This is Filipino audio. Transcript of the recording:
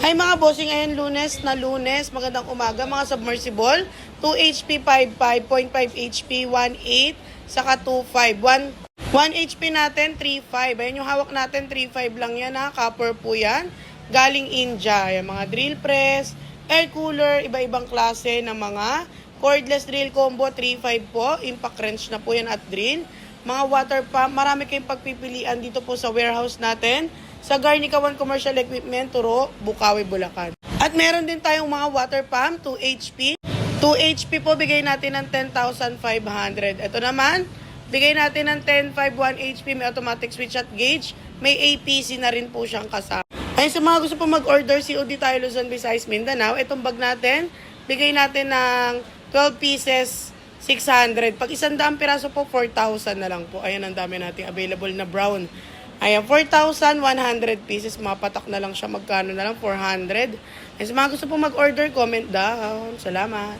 Hi mga bossing, ngayon lunes, magandang umaga mga submersible, 2 HP 55, 0.5 HP 1.8, saka 2.5, 1 HP natin 3.5, ayan yung hawak natin 3.5 lang yan ha, copper po yan, galing India, ayan, mga drill press, air cooler, iba-ibang klase ng mga cordless drill combo 3.5 po, impact wrench na po yan at drill, mga water pump, marami kayong pagpipilian dito po sa warehouse natin, sa Garnica One Commercial Equipment, Turo, Bukawi, Bulacan. At meron din tayong mga water pump, 2 HP. 2 HP po, bigay natin ng 10,500. Ito naman, bigay natin ng 10,500, 1 HP, may automatic switch at gauge. May APC na rin po siyang kasama. Ayun, sa mga gusto po mag-order, COD tayo Luzon, Visayas, Mindanao. Itong bag natin, bigay natin ng 12 pieces, 600. Pag 100 piraso po, 4,000 na lang po. Ayan, ang dami nating available na brown. Ayan, 4,100 pieces. Mapatak na lang siya. Magkano na lang? 400. Ay, sa mga gusto pong mag-order, comment down. Salamat.